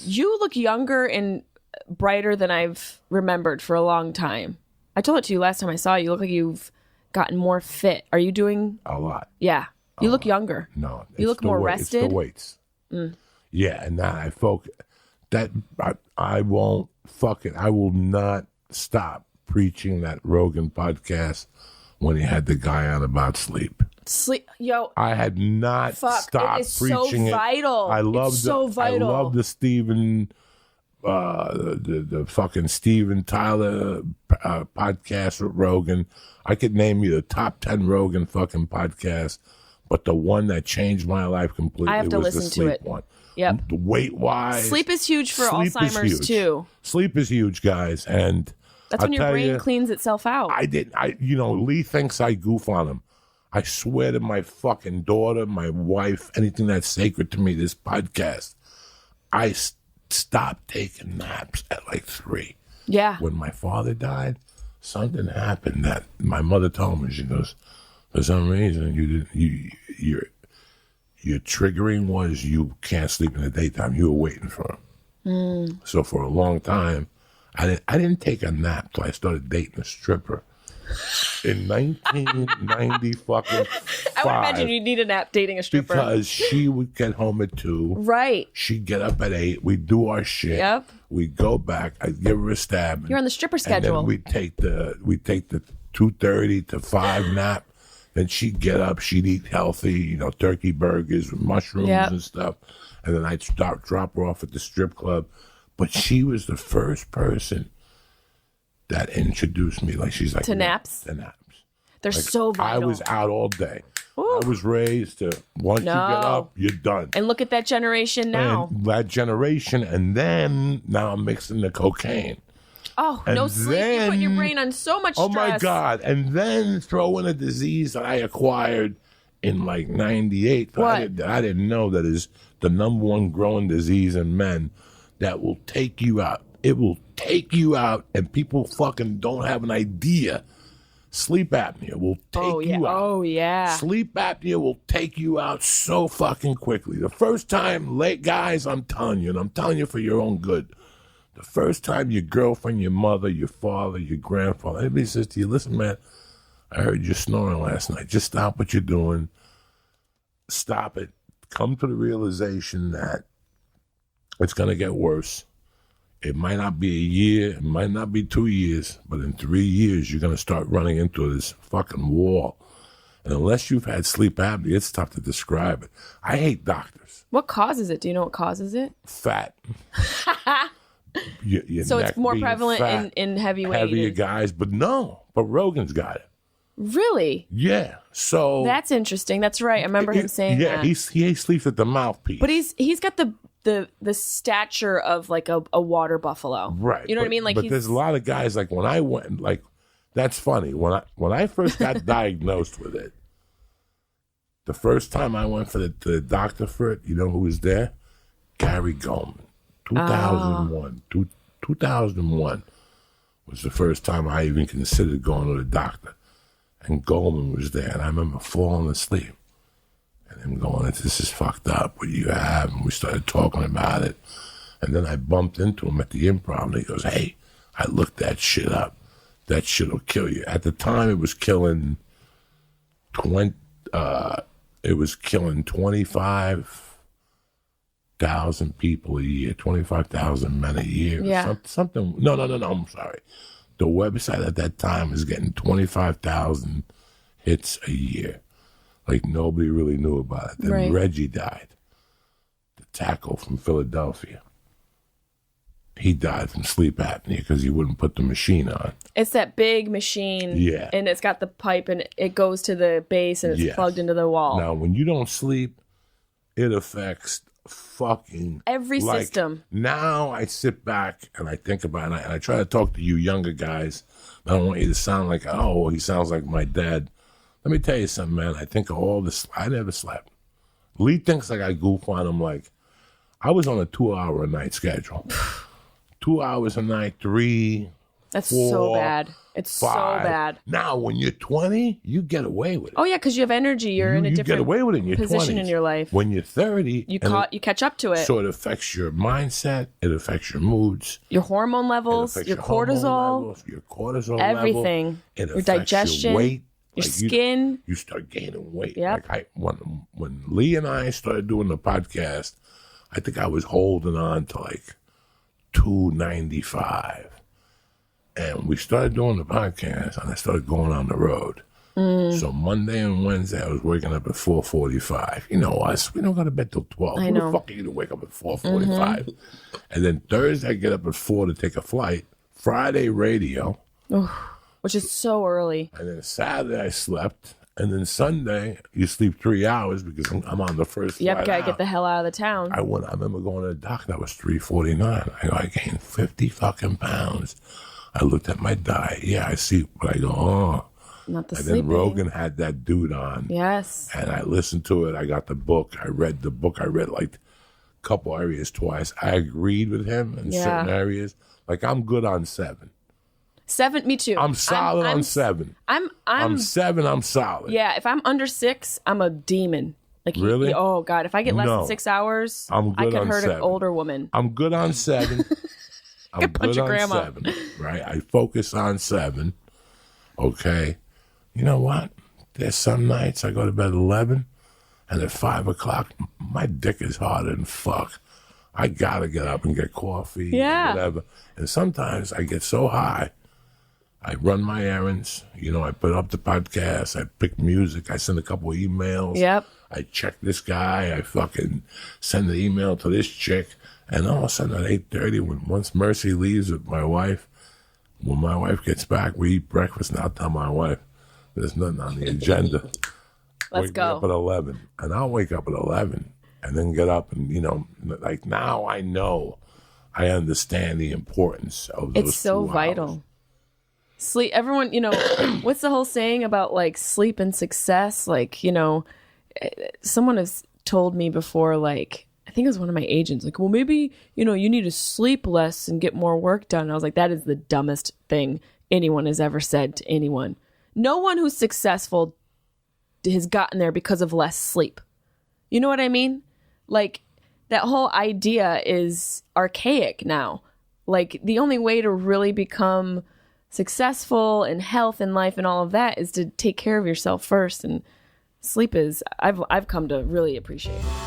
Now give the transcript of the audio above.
You look younger and brighter than I've remembered for a long time. I told it to you last time I saw you. You look like you've gotten more fit. Are you doing a lot? Yeah. You look younger. No. You look more rested. It's the weights. Yeah, and now I focus. I won't I will not stop preaching that Rogan podcast when he had the guy on about sleep. Yo. I had not stopped preaching it. Vital. I love so vital. I love the Steven, the fucking Steven Tyler podcast with Rogan. I could name you the top 10 Rogan fucking podcasts, but the one that changed my life completely I have to was the listen sleep to it. one. Yep. Weight-wise. Sleep is huge for Alzheimer's too. Sleep is huge, guys, and that's when your brain cleans itself out. Lee thinks I goof on him. I swear to my fucking daughter, my wife, anything that's sacred to me, this podcast, I stopped taking naps at like 3. Yeah. When my father died, something happened that my mother told me. She goes, for some reason, your triggering was you can't sleep in the daytime. You were waiting for him. So for a long time, I didn't take a nap till I started dating a stripper. In 1990 fucking 5. I would imagine you'd need a nap dating a stripper. Because she would get home at 2. Right. She'd get up at 8. We'd do our shit. Yep. We'd go back. I'd give her a stab. You're on the stripper schedule. And then we'd take the 2:30 to 5 nap. Then she'd get up. She'd eat healthy, turkey burgers with mushrooms and stuff. And then I'd drop her off at the strip club. But she was the first person that introduced me, to naps. To naps. They're so vital. I was out all day. Ooh. I was raised to once you get up, you're done. And look at that generation now. And then now I'm mixing the cocaine. Oh, and no sleep. You put your brain on so much stress. Oh my God. And then throw in a disease that I acquired in like 98. What? I didn't know that is the number one growing disease in men that will take you out. It will take you out, and people fucking don't have an idea. Sleep apnea will take you out. Oh, yeah. Sleep apnea will take you out so fucking quickly. The first time, guys, I'm telling you, and I'm telling you for your own good, the first time your girlfriend, your mother, your father, your grandfather, anybody says to you, listen, man, I heard you snoring last night. Just stop what you're doing. Stop it. Come to the realization that it's going to get worse. It might not be a year, it might not be 2 years, but in 3 years, you're going to start running into this fucking wall. And unless you've had sleep apnea, it's tough to describe it. I hate doctors. What causes it? Do you know what causes it? Fat. So it's more prevalent in heavyweight. Heavier guys, but Rogan's got it. Really? Yeah. So that's interesting. That's right. I remember him saying that. Yeah, he sleeps at the mouthpiece. But he's got the stature of like a water buffalo. Right. You know what I mean? But there's a lot of guys like when I went that's funny. When I first got diagnosed with it, the first time I went for the doctor for it, you know who was there? Gary Goldman. 2001. 2001 was the first time I even considered going to the doctor. And Goldman was there, and I remember falling asleep. And him going, this is fucked up, what you have? And we started talking about it. And then I bumped into him at the Improv, and he goes, hey, I looked that shit up. That shit will kill you. At the time, it was killing 25,000 people a year, 25,000 men a year. Yeah. Something. No, I'm sorry. The website at that time was getting 25,000 hits a year. Like nobody really knew about it. Then right. Reggie died, the tackle from Philadelphia. He died from sleep apnea because he wouldn't put the machine on. It's that big machine. Yeah. And it's got the pipe and it goes to the base and it's plugged into the wall. Now, when you don't sleep, it affects fucking every system. Now I sit back and I think about it and I try to talk to you younger guys. I don't want you to sound like, oh, he sounds like my dad. Let me tell you something, man. I think of all this. I never slept. Lee thinks like I goof on him. Like I was on a 2-hour a night schedule. 2 hours a night, 3, That's 4, so bad. It's 5. so bad. Now, when you're 20, you get away with it. Oh yeah, because you have energy. You're in a You different get away with it in your position 20s. in your life. When you're 30, You catch up to it. so it affects your mindset. It affects your moods. Your hormone levels, your cortisol, your cortisol everything. level. It Your affects digestion, your weight, your skin. You start gaining weight. Yep. Like when Lee and I started doing the podcast, I think I was holding on to like 295. And we started doing the podcast, and I started going on the road. So Monday and Wednesday, I was waking up at 4:45. You know us. We don't go to bed till 12. I Who know. the fuck are you to wake up at 4:45? And then Thursday, I get up at 4 to take a flight. Friday, radio. Which is so early. And then Saturday, I slept. And then Sunday, you sleep 3 hours because I'm on the first Yep, flight gotta out. get the hell out of the town. I remember going to the doctor. That was 3:49. I gained 50 fucking pounds. I looked at my diet. Yeah, I see. But I go, oh. Not the And sleeping. then Rogan had that dude on. Yes. And I listened to it. I got the book. I read the book. I read like a couple areas twice. I agreed with him in certain areas. Like I'm good on 7. 7, me too. I'm solid on 7. I'm 7. I'm solid. Yeah, if I'm under 6, I'm a demon. Like Really? Oh God, if I get less No. than 6 hours, I'm I good could on hurt 7. an older woman. I'm good on 7. I'm punch good your on grandma. 7. Right? I focus on 7. Okay. You know what? There's some nights I go to bed at 11, and at 5 o'clock, my dick is harder than fuck. I gotta get up and get coffee, Yeah. whatever. And sometimes I get so high, I run my errands. You know, I put up the podcast, I pick music, I send a couple of emails. Yep. I check this guy, I fucking send the email to this chick, and all of a sudden at 8:30, once Mercy leaves with my wife, when my wife gets back, we eat breakfast, and I'll tell my wife, there's nothing on the agenda. Let's Wake me up at go. 11, and I'll wake up at 11, and then get up, and like now I know, I understand the importance of those. It's so 2 hours. vital. Sleep. Everyone, what's the whole saying about like sleep and success? Like, someone has told me before, like, I think it was one of my agents, like, well, maybe, you need to sleep less and get more work done. And I was like, that is the dumbest thing anyone has ever said to anyone. No one who's successful has gotten there because of less sleep. You know what I mean? Like, that whole idea is archaic now. Like, the only way to really become successful in health and life and all of that is to take care of yourself first. And sleep is, I've come to really appreciate it.